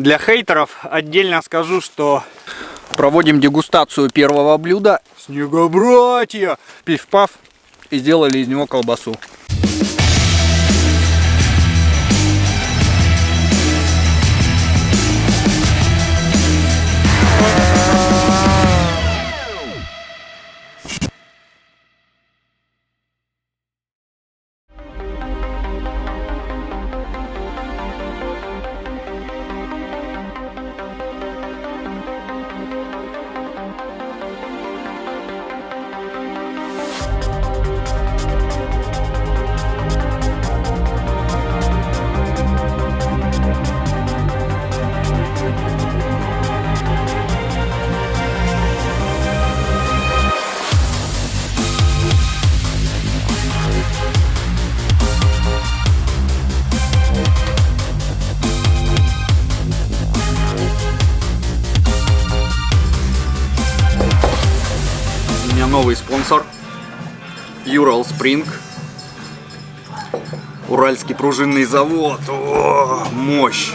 Для хейтеров отдельно скажу, что проводим дегустацию первого блюда. Снегобратья! Пиф-паф. И сделали из него колбасу. Новый спонсор Ural Spring, Уральский пружинный завод. О, мощь!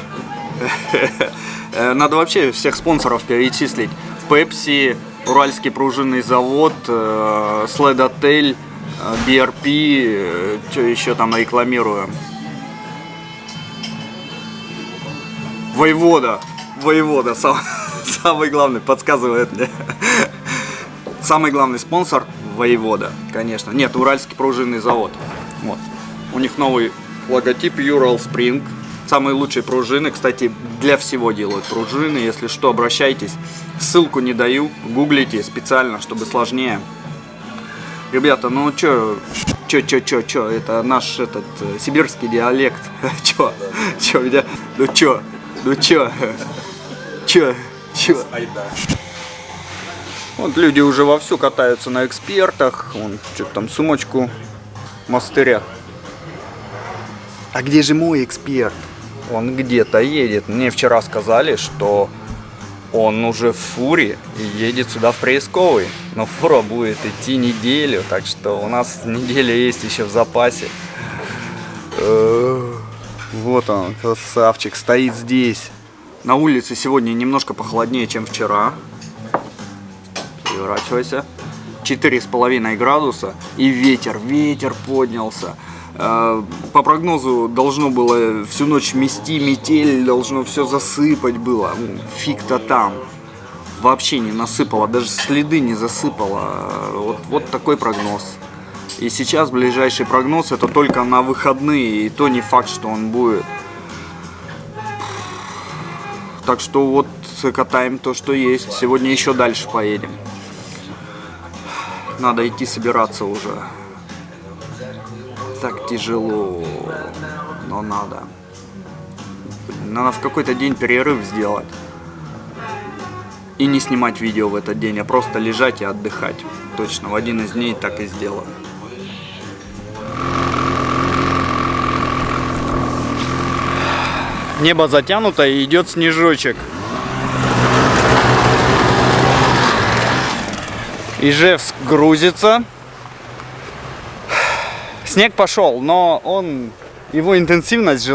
Надо вообще всех спонсоров перечислить: Pepsi, Уральский пружинный завод, Sled Hotel, BRP, что еще там рекламируем? Воевода, самый главный, подсказывает мне. Самый главный спонсор Воевода, конечно. Нет, Уральский пружинный завод. Вот. У них новый логотип Ural Spring. Самые лучшие пружины. Кстати, для всего делают пружины. Если что, обращайтесь. Ссылку не даю. Гуглите специально, чтобы сложнее. Ребята, ну чё, это наш этот сибирский диалект. Чё, Вот люди уже вовсю катаются на экспертах. Вон, что-то там сумочку мастыря. А где же мой эксперт? Он где-то едет. Мне вчера сказали, что он уже в фуре и едет сюда в Приисковый. Но фура будет идти неделю, так что у нас неделя есть еще в запасе. Вот он, красавчик, стоит здесь. На улице сегодня немножко похолоднее, чем вчера. Переворачивайся. 4,5 градуса и ветер поднялся. По прогнозу должно было всю ночь мести, метель, должно все засыпать было. Фиг-то там. Вообще не насыпало, даже следы не засыпало. Вот такой прогноз. И сейчас ближайший прогноз это только на выходные, и то не факт, что он будет. Так что вот катаем то, что есть. Сегодня еще дальше поедем. Надо идти собираться уже. Так тяжело, но надо. Надо в какой-то день перерыв сделать. И не снимать видео в этот день, а просто лежать и отдыхать. Точно, в один из дней так и сделаю. Небо затянуто и идет снежочек. Ижевск грузится. Снег пошел, но его интенсивность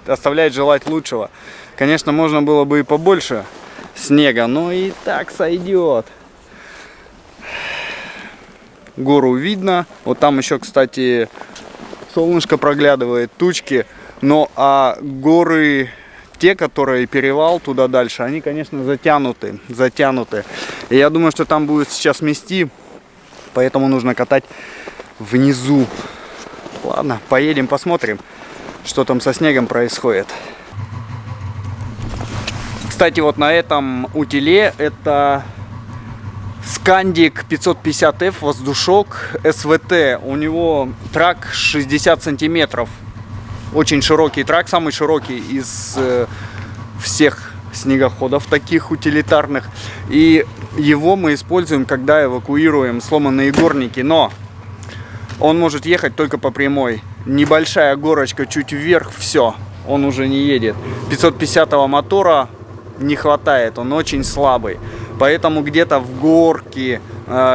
оставляет желать лучшего. Конечно, можно было бы и побольше снега, но и так сойдет. Гору видно. Вот там еще, кстати, солнышко проглядывает, тучки. Но горы, те, которые перевал туда дальше, они, конечно, затянуты. И я думаю, что там будет сейчас мести, поэтому нужно катать внизу. Ладно, поедем, посмотрим, что там со снегом происходит. Кстати, вот на этом утиле это Скандик 550F воздушок СВТ. У него трак 60 сантиметров. Очень широкий трак, самый широкий из всех снегоходов таких утилитарных. И его мы используем, когда эвакуируем сломанные горники. Но он может ехать только по прямой. Небольшая горочка чуть вверх, все, он уже не едет. 550-го мотора не хватает, он очень слабый. Поэтому где-то в горке,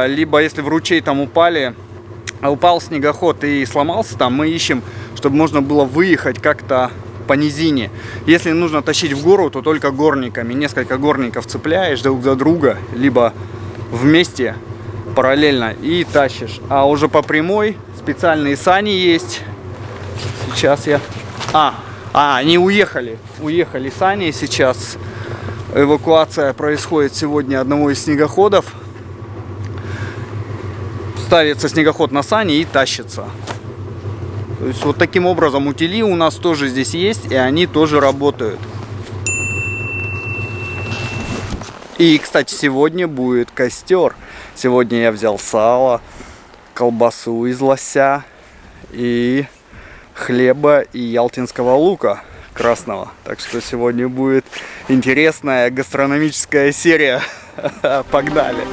либо если в ручей там упал снегоход и сломался там, мы ищем, чтобы можно было выехать как-то по низине. Если нужно тащить в гору, то только горниками. Несколько горников цепляешь друг за друга, либо вместе параллельно и тащишь. А уже по прямой специальные сани есть. Сейчас я... они уехали. Уехали сани сейчас. Эвакуация происходит сегодня одного из снегоходов. Ставится снегоход на сани и тащится. То есть вот таким образом утили у нас тоже здесь есть, и они тоже работают. И, кстати, сегодня будет костер. Сегодня я взял сало, колбасу из лося и хлеба и ялтинского лука красного. Так что сегодня будет интересная гастрономическая серия. Погнали!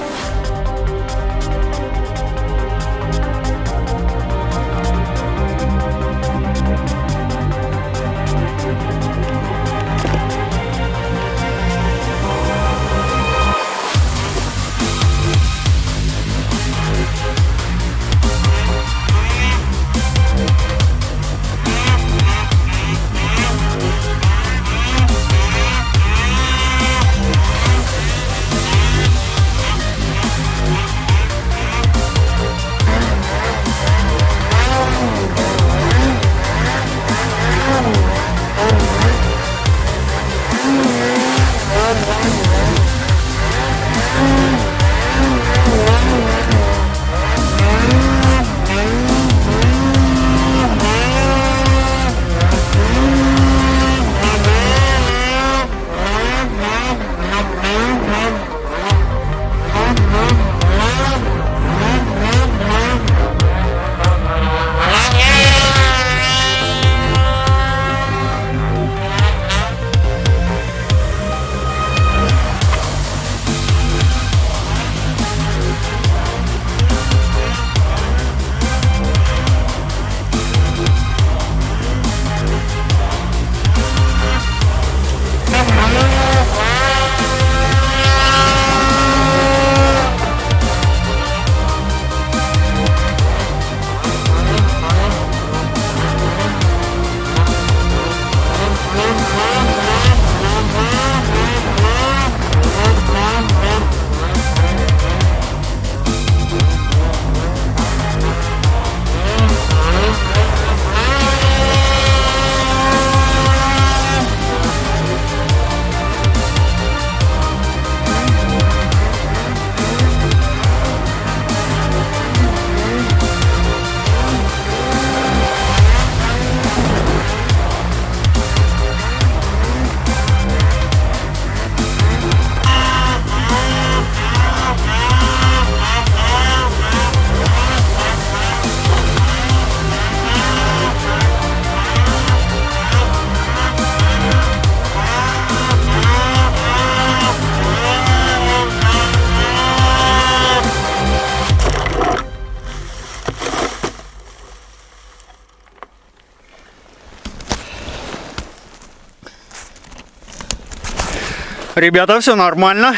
Ребята, все нормально.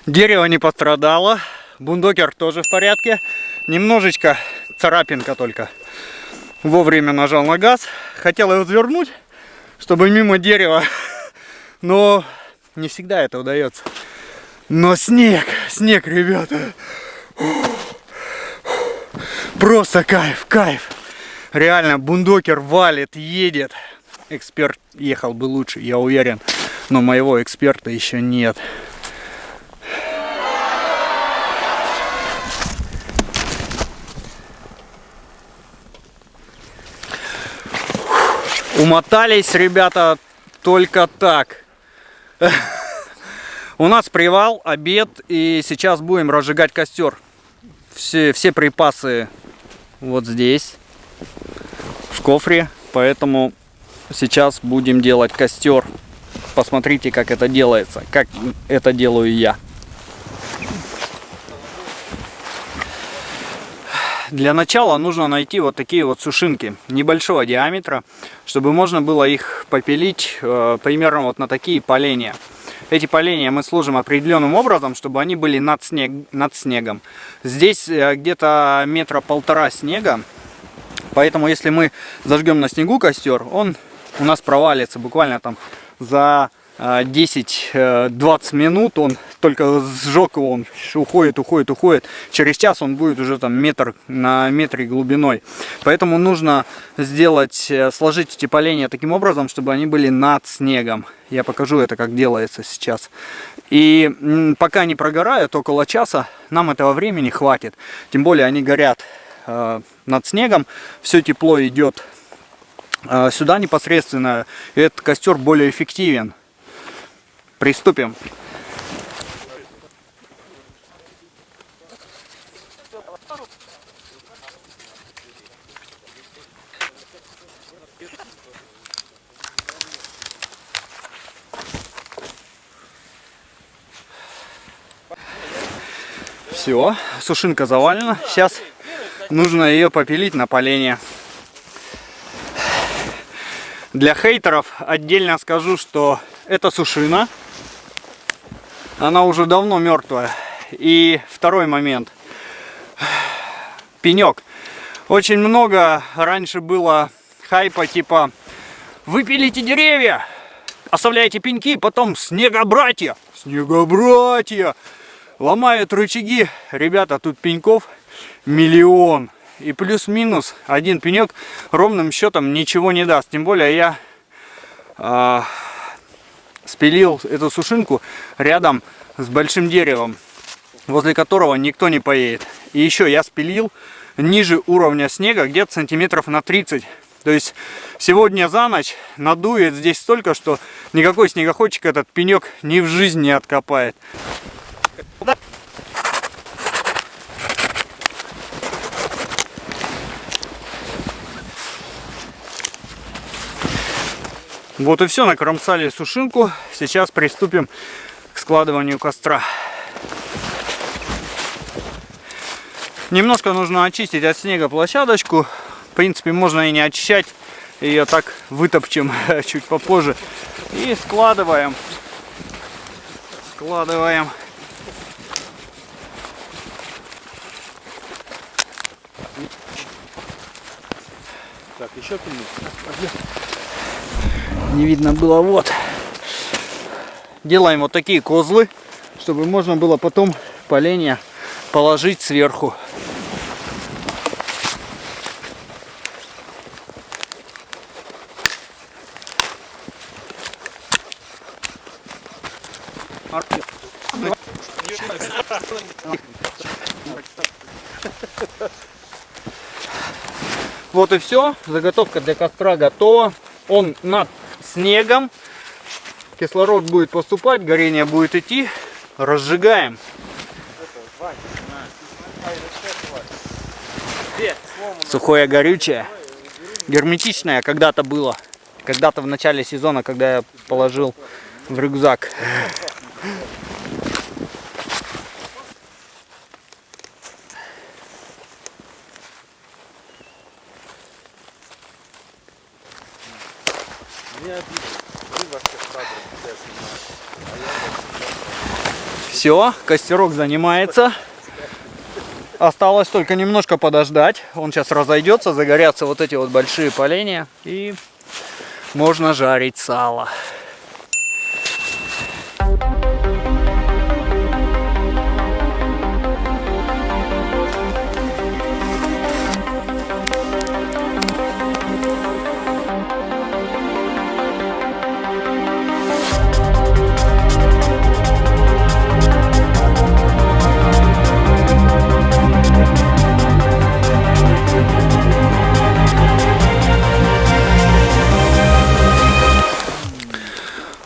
Дерево не пострадало. Бундокер тоже в порядке. Немножечко царапинка только. Вовремя нажал на газ. Хотел его развернуть, чтобы мимо дерева. Но не всегда это удается. Но снег, ребята. Просто кайф, кайф. Реально, бундокер валит, едет. Эксперт ехал бы лучше, я уверен. Но моего эксперта еще нет. Умотались, ребята, только так. У нас привал, обед, и сейчас будем разжигать костер. Все припасы вот здесь, в кофре, поэтому сейчас будем делать костер. Посмотрите, как это делается, как это делаю я. Для начала нужно найти вот такие вот сушинки небольшого диаметра, чтобы можно было их попилить примерно вот на такие поленья. Эти поленья мы сложим определенным образом, чтобы они были над снегом. Здесь где-то 1,5 метра снега, поэтому если мы зажгем на снегу костер, он у нас провалится буквально там за 10-20 минут. Он только сжег его, он уходит. Через час он будет уже там на метре глубиной. Поэтому нужно сложить эти поленья таким образом, чтобы они были над снегом. Я покажу это, как делается сейчас. И пока они прогорают, около часа, нам этого времени хватит. Тем более они горят над снегом, все тепло идет сюда непосредственно, и этот костер более эффективен. Приступим. Все, сушинка завалена. Сейчас нужно ее попилить на поленья. Для хейтеров отдельно скажу, что это сушина. Она уже давно мертвая. И второй момент. Пенек. Очень много раньше было хайпа типа: вы пилите деревья, оставляете пеньки, потом снегобратья. Снегобратья! Ломают рычаги. Ребята, тут пеньков миллион. И плюс-минус один пенек ровным счетом ничего не даст. Тем более я спилил эту сушинку рядом с большим деревом, возле которого никто не поедет. И еще я спилил ниже уровня снега, где-то сантиметров на 30. То есть сегодня за ночь надует здесь столько, что никакой снегоходчик этот пенек ни в жизни не откопает. Вот и все, накромсали сушинку. Сейчас приступим к складыванию костра. Немножко нужно очистить от снега площадочку. В принципе, можно и не очищать. Ее так вытопчем чуть попозже. И складываем. Так, еще пилить. Не видно было, вот. Делаем вот такие козлы, чтобы можно было потом поленья положить сверху. Вот и все. Заготовка для костра готова. Он над снегом. Кислород будет поступать, горение будет идти. Разжигаем. Сухое горючее. Герметичное когда-то было. Когда-то в начале сезона, когда я положил в рюкзак. Все, костерок занимается. Осталось только немножко подождать. Он сейчас разойдется, загорятся вот эти вот большие поленья. И можно жарить сало.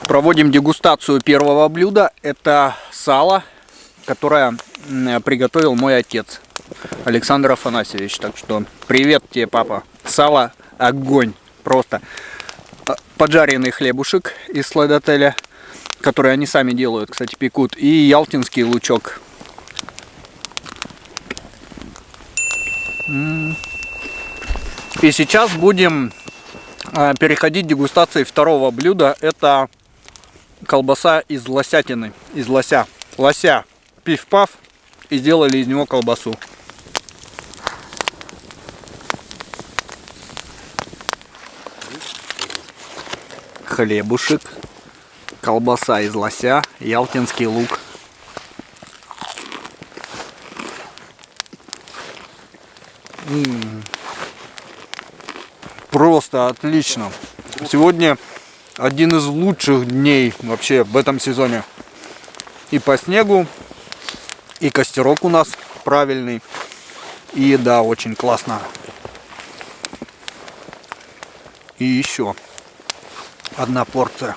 Проводим дегустацию первого блюда. Это сало, которое приготовил мой отец, Александр Афанасьевич. Так что привет тебе, папа. Сало огонь. Просто поджаренный хлебушек из сладотеля, который они сами делают, кстати, пекут. И ялтинский лучок. И сейчас будем переходить к дегустации второго блюда. Это колбаса из лосятины, из лося. Лося пиф-паф, и сделали из него колбасу. хлебушек, колбаса из лося, ялтинский лук. Просто отлично. Сегодня один из лучших дней вообще в этом сезоне. И по снегу, и костерок у нас правильный. И да, очень классно. И еще одна порция.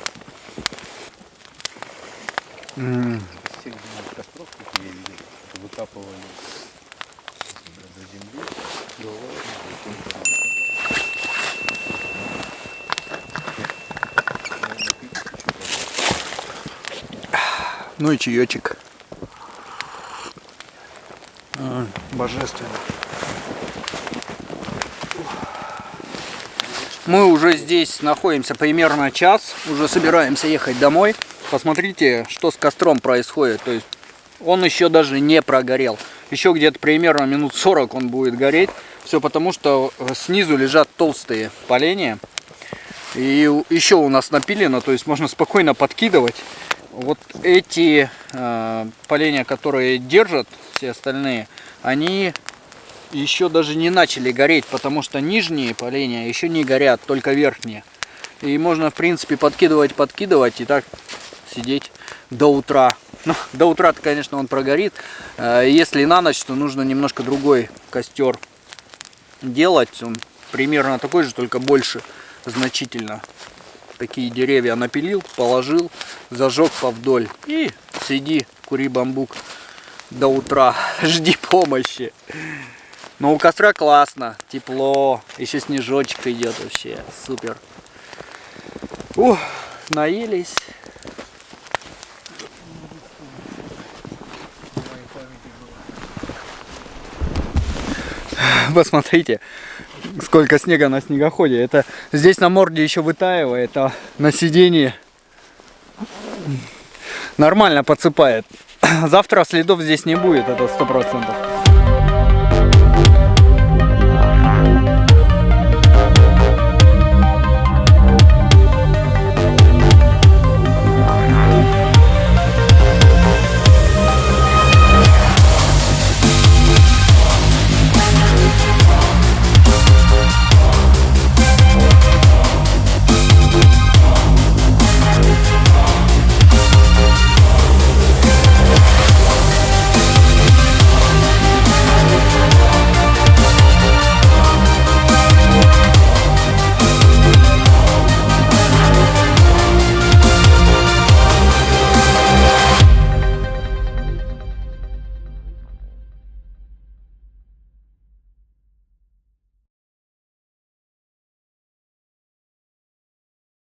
Ну и чаечек. Божественно. Мы уже здесь находимся примерно час. Уже собираемся ехать домой. Посмотрите, что с костром происходит. То есть он еще даже не прогорел. Еще где-то примерно минут 40 он будет гореть. Все потому, что снизу лежат толстые поленья. И еще у нас напилено, то есть можно спокойно подкидывать. Вот эти поленья, которые держат все остальные, они еще даже не начали гореть, потому что нижние поленья еще не горят, только верхние. И можно, в принципе, подкидывать и так сидеть до утра. Ну, до утра-то, конечно, он прогорит. Если на ночь, то нужно немножко другой костер делать. Он примерно такой же, только больше значительно. Такие деревья напилил, положил, зажег повдоль и сиди, кури бамбук до утра, жди помощи. Но у костра классно, тепло, еще снежочек идет, вообще супер. Ух, наелись. Посмотрите, сколько снега на снегоходе. Это здесь на морде еще вытаивает, а на сиденье нормально подсыпает. Завтра следов здесь не будет, это 100%.